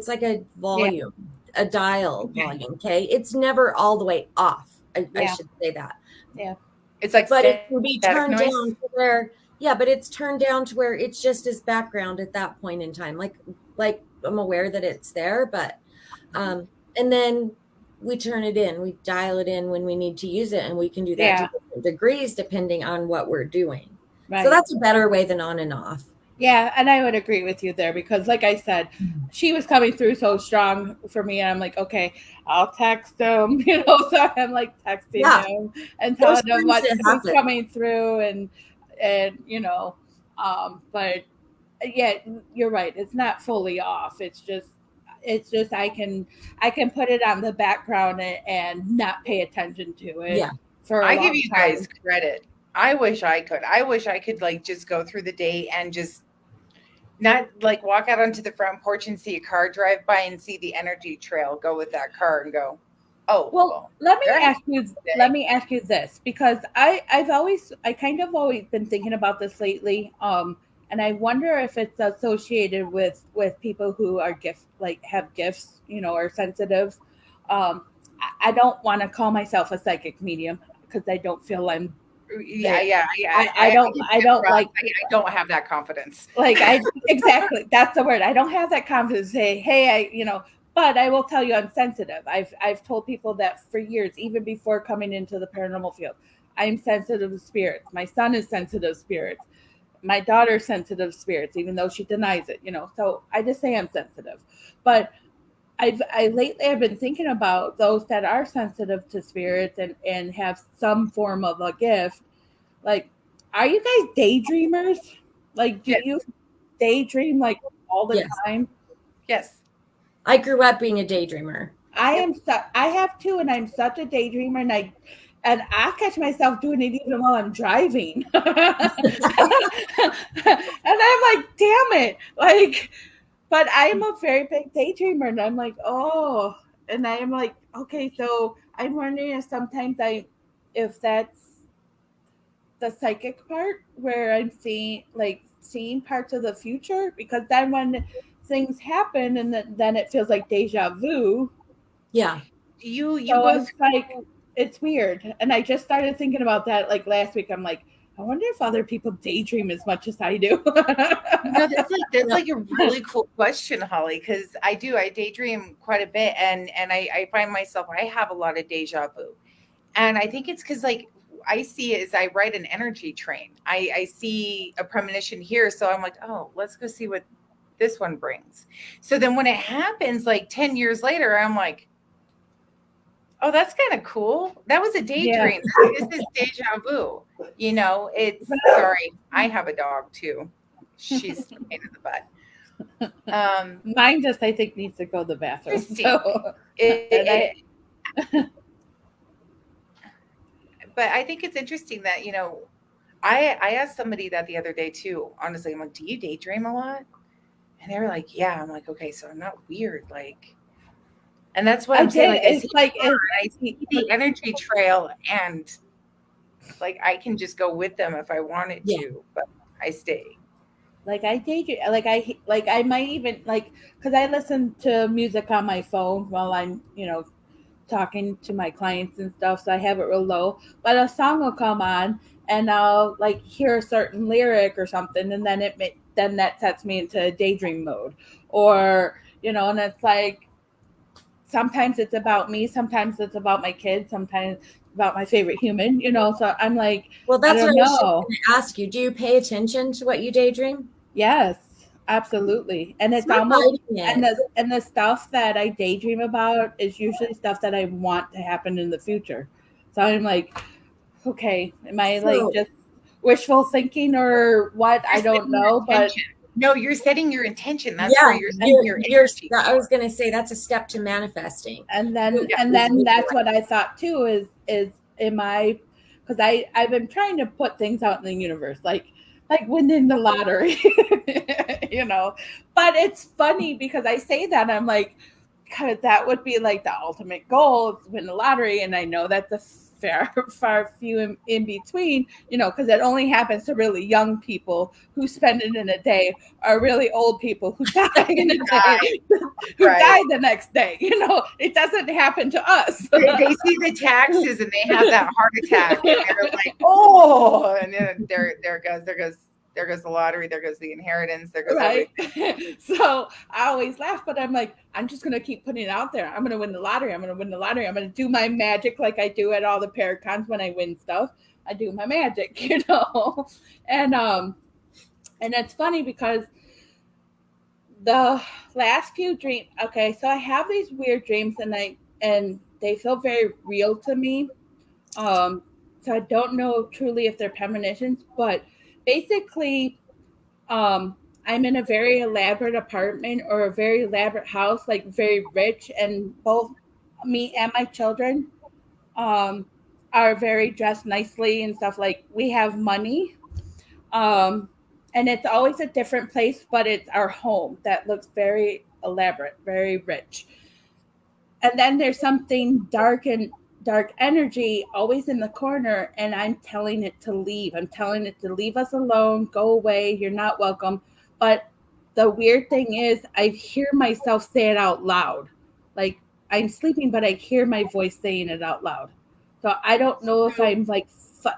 a dial volume. Okay, it's never all the way off. I should say that. Yeah, it's like, but it can be turned noise. down to where, but it's turned down to where it's just as background at that point in time. Like I'm aware that it's there, but and then we turn it in, we dial it in when we need to use it, and we can do that to different degrees depending on what we're doing. Right. So that's a better way than on and off. Yeah, and I would agree with you there because, like I said, she was coming through so strong for me, and I'm like, okay, I'll text them, so I'm like texting them and telling them what's coming through, and but yeah, you're right, it's not fully off. It's just I can put it on the background and not pay attention to it. Yeah, I give you guys credit. I wish I could like just go through the day and just not like walk out onto the front porch and see a car drive by and see the energy trail go with that car and go, oh, well, let me ask you this, because I've always been thinking about this lately. And I wonder if it's associated with people who are have gifts, or sensitive. I don't want to call myself a psychic medium because I don't feel I'm. I don't have that confidence. Exactly. That's the word. I don't have that confidence to say, hey, but I will tell you I'm sensitive. I've told people that for years, even before coming into the paranormal field. I'm sensitive to spirits. My son is sensitive to spirits. My daughter's sensitive to spirits, even though she denies it, So I just say I'm sensitive. But lately I've been thinking about those that are sensitive to spirits and have some form of a gift. Like, are you guys daydreamers? Like, do you daydream like all the time? Yes. I grew up being a daydreamer. I have too, and I'm such a daydreamer, and I catch myself doing it even while I'm driving. And I'm like, damn it. But I'm a very big daydreamer, and I'm like, oh, and I'm like, okay, so I'm wondering if sometimes if that's the psychic part where I'm seeing parts of the future, because then when things happen and then it feels like deja vu. Yeah. It's weird. And I just started thinking about that last week. I'm like, I wonder if other people daydream as much as I do. That's like a really cool question, Holly, because I daydream quite a bit, and I find myself, I have a lot of deja vu. And I think it's because I see it as I ride an energy train. I see a premonition here. So I'm like, oh, let's go see what this one brings. So then when it happens 10 years later, I'm like, oh, that's kind of cool. That was a daydream. Yeah. This is deja vu. It's sorry. I have a dog too. She's a pain in the butt. Mine just, I think, needs to go to the bathroom. So. But I think it's interesting that, I asked somebody that the other day too. Honestly, I'm like, do you daydream a lot? And they were like, yeah. I'm like, okay, so I'm not weird. And that's what I'm saying. I see the energy trail, and I can just go with them if I wanted to, but I stay. I daydream. I might even because I listen to music on my phone while I'm talking to my clients and stuff, so I have it real low. But a song will come on, and I'll hear a certain lyric or something, and then then that sets me into daydream mode, or and it's sometimes it's about me, sometimes it's about my kids, sometimes about my favorite human, so I'm like, well, that's what I was going to ask you. Do you pay attention to what you daydream? Yes, absolutely. And It's it's not almost fighting and it. the stuff that I daydream about is usually stuff that I want to happen in the future. So I'm like, okay, am I like So just wishful thinking or what? You're I don't setting your know, but intention. No, you're setting your intention. That's where yeah, you're setting your energy I for. was gonna say that's a step to manifesting. Yeah. and then that's what I thought too is am I because I've been trying to put things out in the universe like winning the lottery, you know. But it's funny because I say that I'm like, God, that would be like the ultimate goal is win the lottery, and I know that's a far few in between, you know, because it only happens to really young people who spend it in a day, or really old people who die in a day, Right. who Right. die the next day. You know, it doesn't happen to us. They see the taxes and they have that heart attack and they're like, oh, and then there goes the lottery, there goes the inheritance, there goes Right. everything. So I always laugh, but I'm like, I'm just gonna keep putting it out there. I'm gonna win the lottery. I'm gonna win the lottery. I'm gonna do my magic like I do at all the paracons when I win stuff. I do my magic, you know. And and it's funny because the last few dreams, okay, so I have these weird dreams and they feel very real to me. Um so I don't know truly if they're premonitions, but basically um I'm in a very elaborate apartment or a very elaborate house, like very rich, and both me and my children um are very dressed nicely and stuff. Like we have money. Um and it's always a different place, but it's our home that looks very elaborate, very rich. And then there's something dark energy always in the corner, and I'm telling it to leave. I'm telling it to leave us alone, go away, you're not welcome. But the weird thing is I hear myself say it out loud. Like I'm sleeping, but I hear my voice saying it out loud. So I don't know if I'm like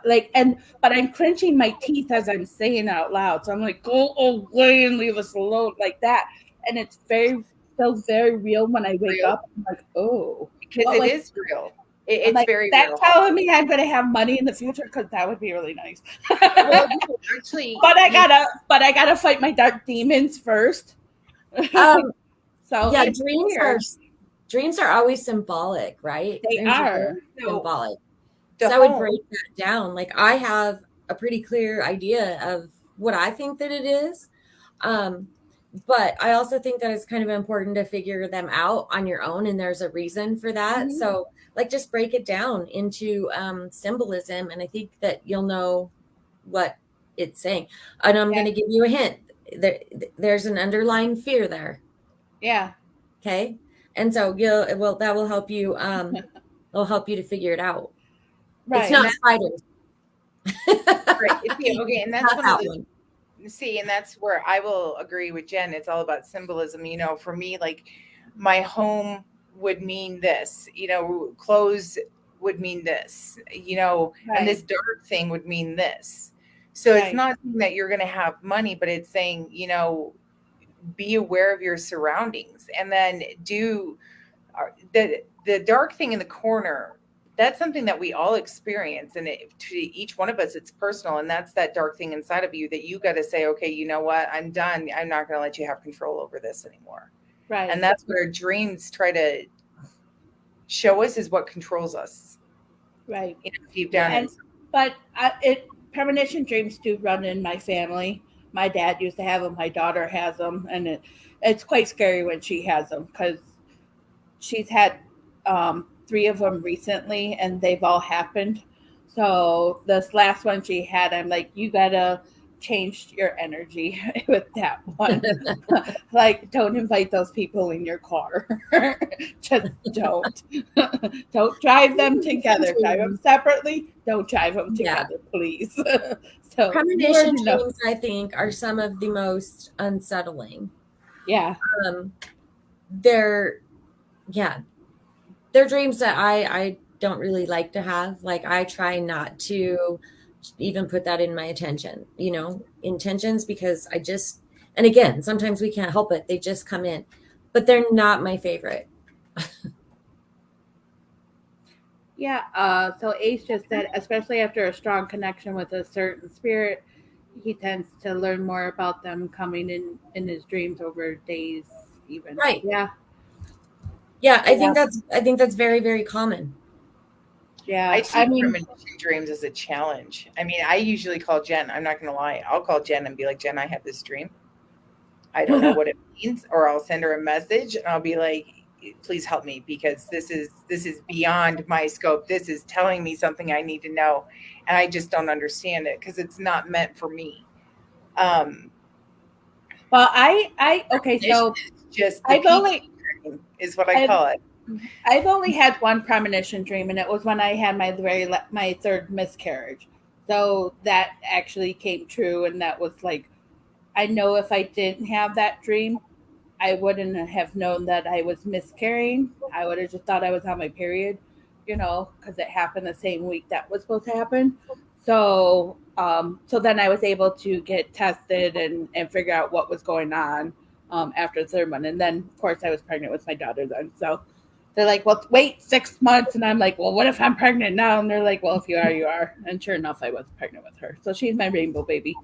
like, and but I'm clenching my teeth as I'm saying it out loud. So I'm like, go away and leave us alone, like that. And it's very feels very real when I wake Real, up. I'm like, oh, because but it like is real. I'm It's like, very that real. telling me I'm gonna have money in the future because that would be really nice. Well, no, actually, But I gotta fight my dark demons first. Um, So yeah, it's weird. dreams are always symbolic, right? They Dreams are very are. so symbolic. the So I would home, break that down. Like I have a pretty clear idea of what I think that it is. Um, but I also think that it's kind of important to figure them out on your own, and there's a reason for that. Mhm. So, like, just break it down into symbolism, and I think that you'll know what it's saying. And I'm going Yeah. to give you a hint. There, there's an underlying fear there. Yeah. Okay, and so you'll well that will help you. It'll help you to figure it out. It's Right. and not that's spiders. right. See, okay, and that's Not one of that the one. see, and that's where I will agree with Jen. It's all about symbolism. You know, for me, like my home would mean this, you know, clothes would mean this, you know, and Right. this dark thing would mean this. So it's Right. not saying that you're going to have money, but it's saying, you know, be aware of your surroundings and then do the dark thing in the corner. That's something that we all experience, and to each one of us it's personal, and that's that dark thing inside of you that you got to say, okay, you know what, I'm done, I'm not going to let you have control over this anymore. And Right. that's what our dreams try to show us, is what controls us, Right. you know, deep down Yeah. And inside. but it premonition dreams do run in my family. My dad used to have them. My daughter has them, and it's quite scary when she has them because she's had three of them recently, and they've all happened. So this last one she had, I'm like, you gotta change your energy with that one. Like, don't invite those people in your car. Just don't. Don't drive them together. Drive them separately. Don't drive them Yeah. together, please. So you Premonition already know. dreams, I think, are some of the most unsettling. Yeah. Um, they're, yeah, they're dreams that I don't really like to have. Like, I try not to even put that in my intentions, because and again, sometimes we can't help it. They just come in, but they're not my favorite. Yeah. So Ace just said, especially after a strong connection with a certain spirit, he tends to learn more about them coming in his dreams over days, even. Right. Yeah, Yeah, yeah, I think that's very, very common. I yeah. I see mean, premonition dreams as a challenge. I mean, I usually call Jen. I'm not going to lie. I'll call Jen and be like, Jen, I have this dream. I don't know what it means, or I'll send her a message and I'll be like, please help me because this is beyond my scope. This is telling me something I need to know, and I just don't understand it because it's not meant for me. Um, well, okay. Premonition So is just the I've PT only, dream, is what I I've, call it. I've only had one premonition dream, and it was when I had my third miscarriage. So that actually came true, and that was like, I know if I didn't have that dream, I wouldn't have known that I was miscarrying. I would have just thought I was on my period, because it happened the same week that was supposed to happen. So then I was able to get tested and figure out what was going on after the third one. And then, of course, I was pregnant with my daughter then. So they're like, well, wait 6 months. And I'm like, well, what if I'm pregnant now? And they're like, well, if you are, you are. And sure enough, I was pregnant with her. So she's my rainbow baby.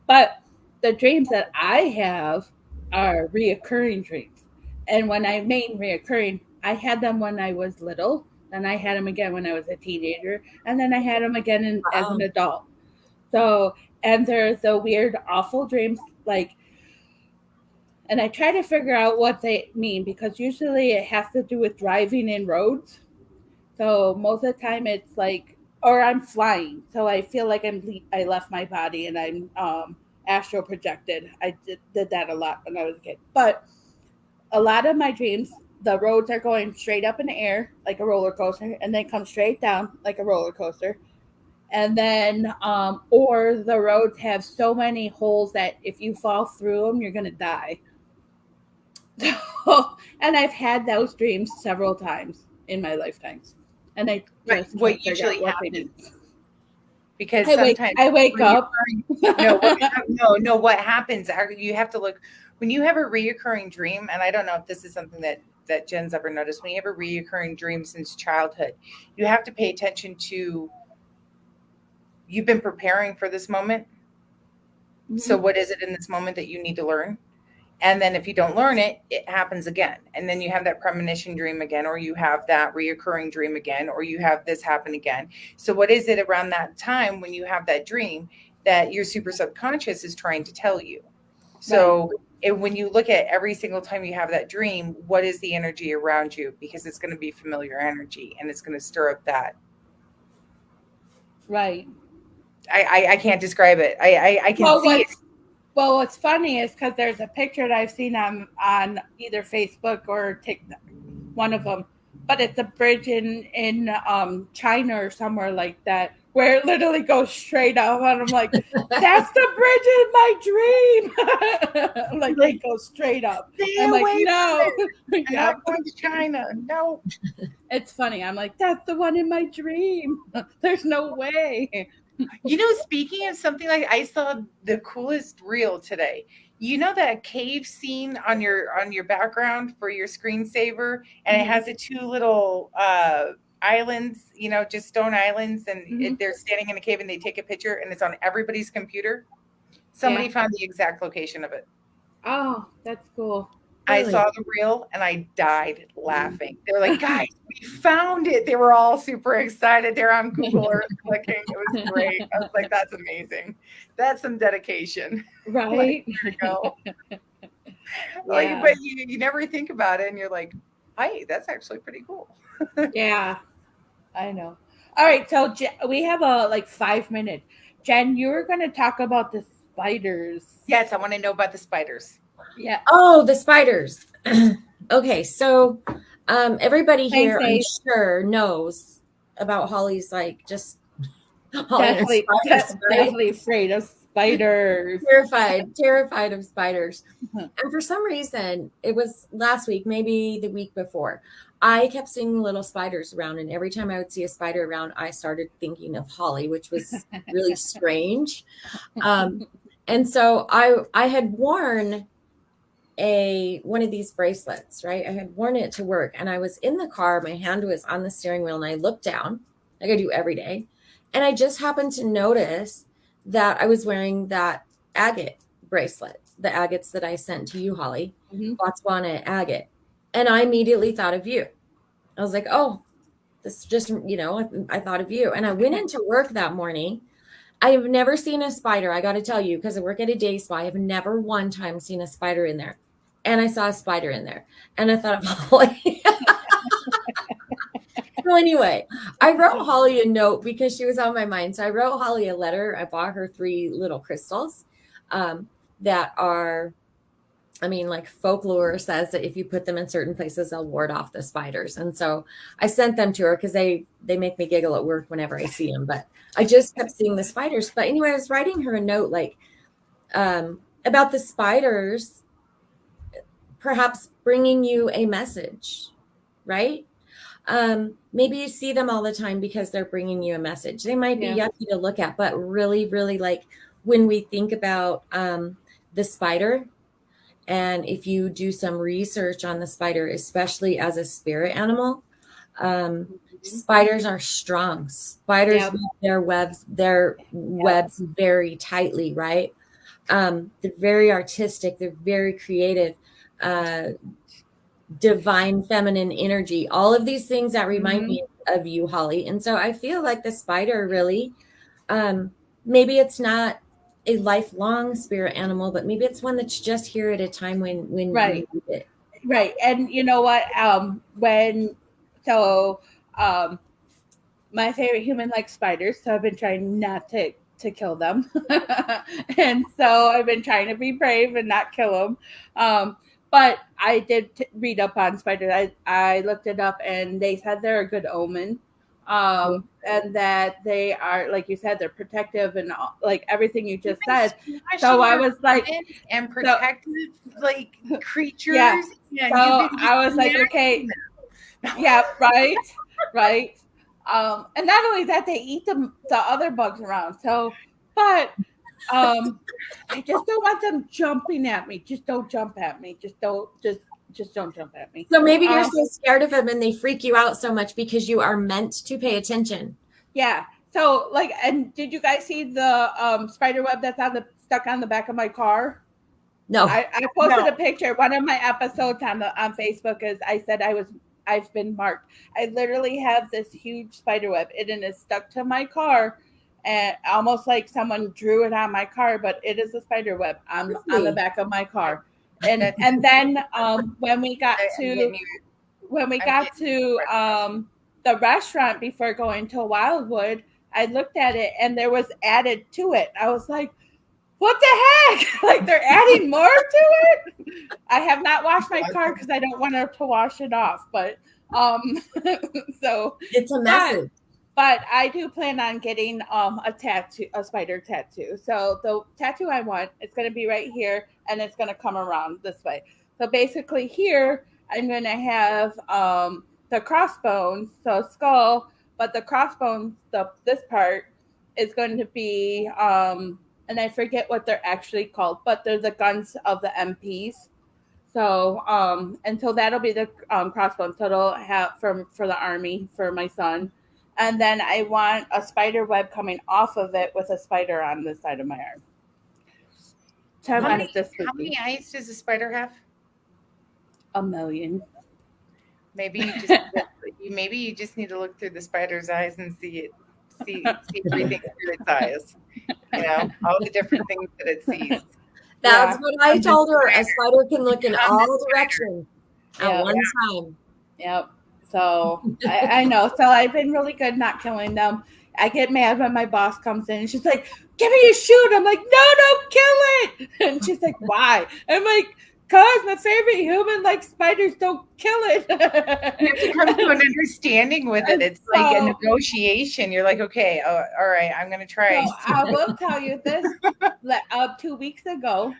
But the dreams that I have are reoccurring dreams. And when I mean reoccurring, I had them when I was little, then I had them again when I was a teenager, and then I had them again as an Wow. adult. So, and there's the weird, awful dreams, like, and I try to figure out what they mean because usually it has to do with driving in roads. So most of the time it's like, or I'm flying. So I feel like I left my body and I'm astral projected. I did that a lot when I was a kid. But a lot of my dreams, the roads are going straight up in the air like a roller coaster, and then come straight down like a roller coaster. And then, or the roads have so many holes that if you fall through them, you're gonna die. And I've had those dreams several times in my lifetimes, and I But just can't what figure out usually what they happens, mean. because I wake sometimes I wake up. reoccurring, no, no, what happens? You have to look when you have a reoccurring dream, and I don't know if this is something that Jen's ever noticed. When you have a reoccurring dream since childhood, you have to pay attention to you've been preparing for this moment. So Mhm. what is it in this moment that you need to learn? And then if you don't learn it, it happens again. And then you have that premonition dream again, or you have that reoccurring dream again, or you have this happen again. So what is it around that time when you have that dream that your super subconscious is trying to tell you? Right, So when you look at every single time you have that dream, what is the energy around you? Because it's going to be familiar energy and it's going to stir up that. right. I can't describe it. I can Well, see it. what's funny is because there's a picture that I've seen on either Facebook or TikTok, one of them, but it's a bridge in China or somewhere like that where it literally goes straight up, and I'm like, that's the bridge in my dream. Like Like, it goes straight up. stay I'm like, away from no. it. I'm Yep. not going to China. No. It's funny. I'm like, that's the one in my dream. There's no way. Speaking of something, like I saw the coolest reel today. You know that cave scene on your background for your screensaver, and it Hmm. has the two little islands, just stone islands, and Hmm. they're standing in a cave, and they take a picture, and it's on everybody's computer. Yeah. Somebody found the exact location of it. Oh, that's cool. I Really? saw the reel and I died laughing. They were like, guys, we found it. They were all super excited. They're on Google Earth clicking. It was great. I was like, that's amazing. That's some dedication. Like, Right? there you go. Like, Yeah. but you never think about it and you're like, hey, that's actually pretty cool. Yeah. I know. All right. So we have a like 5 minutes. Jen, you were going to talk about the spiders. Yes, I want to know about the spiders. Yeah. Oh, the spiders. Okay, so everybody Same here, I'm face. sure, knows about Holly's like just Holly and her Definitely, spiders, right? definitely afraid of spiders. Terrified of spiders. And for some reason, it was last week, maybe the week before, I kept seeing little spiders around. And every time I would see a spider around, I started thinking of Holly, which was really strange. Um, and so I had worn one of these bracelets, right? I had worn it to work and I was in the car, my hand was on the steering wheel and I looked down like I do every day. And I just happened to notice that I was wearing that agate bracelet, the agates that I sent to you, Holly, Botswana agate. And I immediately thought of you. I was like, oh, this just, I thought of you. And I went into work that morning. I have never seen a spider. I got to tell you, because I work at a day spa, I have never one time seen a spider in there. And I saw a spider in there. And I thought of Holly. So anyway, I wrote Holly a note because she was on my mind. So I wrote Holly a letter. I bought her 3 little crystals that are, like folklore says that if you put them in certain places, they'll ward off the spiders. And so I sent them to her because they make me giggle at work whenever I see them. But I just kept seeing the spiders. But anyway, I was writing her a note about the spiders, perhaps bringing you a message, right? Maybe you see them all the time because they're bringing you a message. They might be yucky to look at, but really, really, like when we think about the spider, and if you do some research on the spider, especially as a spirit animal, spiders are strong. Spiders weave their webs very tightly, right? They're very artistic. They're very creative. Divine feminine energy, all of these things that remind me of you, Holly. And so I feel like the spider really, maybe it's not a lifelong spirit animal, but maybe it's one that's just here at a time when Right. you need it. Right. And you know what? My favorite human likes spiders, so I've been trying not to kill them. And so I've been trying to be brave and not kill them. But I did read up on spiders. I looked it up, and they said they're a good omen. And that they are, like you said, they're protective and like everything you just said. So I was like, and protective, like creatures. Yeah. So I was like, okay, yeah, right. And not only that, they eat the other bugs around. So, but I just don't want them jumping at me. Just don't jump at me. Just don't jump at me. So maybe you're so scared of them and they freak you out so much because you are meant to pay attention. Yeah. So and did you guys see the spider web that's stuck on the back of my car? No. I posted a picture. One of my episodes on Facebook is I said I've been marked. I literally have this huge spider web. It is stuck to my car, and almost like someone drew it on my car, but it is a spider web on the back of my car. And then when we got to the restaurant before going to Wildwood, I looked at it and there was added to it. I was like, what the heck? Like they're adding more to it? I have not washed my car because I don't want to wash it off. But so it's a message. But I do plan on getting a spider tattoo. So the tattoo I want, it's going to be right here, and it's going to come around this way. So basically here, I'm going to have the crossbones, so skull, but the crossbones, this part is going to be, and I forget what they're actually called, but they're the guns of the MPs. So, and so that'll be the crossbones. So it'll have for the army for my son. And then I want a spider web coming off of it with a spider on the side of my arm. So how many eyes does a spider have? 1 million. Maybe you just need to look through the spider's eyes and see everything through its eyes. You know, all the different things that it sees. That's what I told her. A spider can look in all directions at one time. Yep. So I know. So I've been really good not killing them. I get mad when my boss comes in and she's like, give me a shoot. I'm like, no, don't kill it. And she's like, why? I'm like, because my favorite human likes spiders, don't kill it. You have to come to an understanding with it. It's like a negotiation. You're like, okay, all right, I'm going to try. So I will tell you this. 2 weeks ago,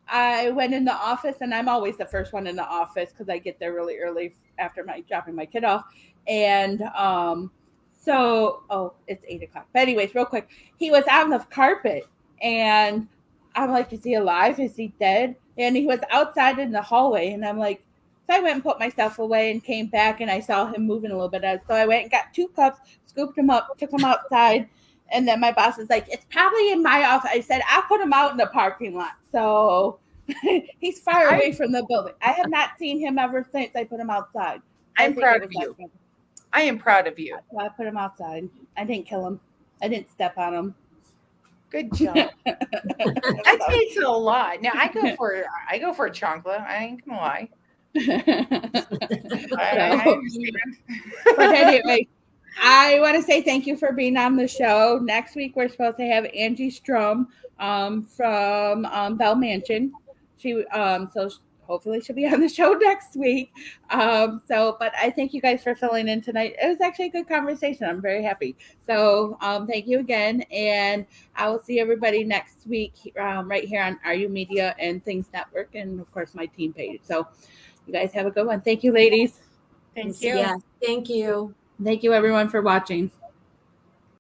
I went in the office, and I'm always the first one in the office because I get there really early after dropping my kid off. And it's 8:00. But anyways, real quick, he was on the carpet, and I'm like, is he alive? Is he dead? And he was outside in the hallway, and I'm like, so I went and put my stuff away and came back, and I saw him moving a little bit. So I went and got 2 cups, scooped him up, took him outside, And then my boss is like, it's probably in my office. I said, I'll put him out in the parking lot. So he's far away from the building. I have not seen him ever since I put him outside. I'm proud of you. I am proud of you. So I put him outside. I didn't kill him. I didn't step on him. Good job. That takes a lot. Now I go for a chocolate. I ain't gonna lie. I understand. But anyway, I want to say thank you for being on the show. Next week we're supposed to have Angie Strom from Bell Mansion. She so hopefully she'll be on the show next week. But I thank you guys for filling in tonight. It was actually a good conversation. I'm very happy. So thank you again, and I will see everybody next week right here on RU Media and Things Network, and of course my team page. So you guys have a good one. Thank you, ladies. Thank you. Yeah, thank you. Thank you, everyone, for watching.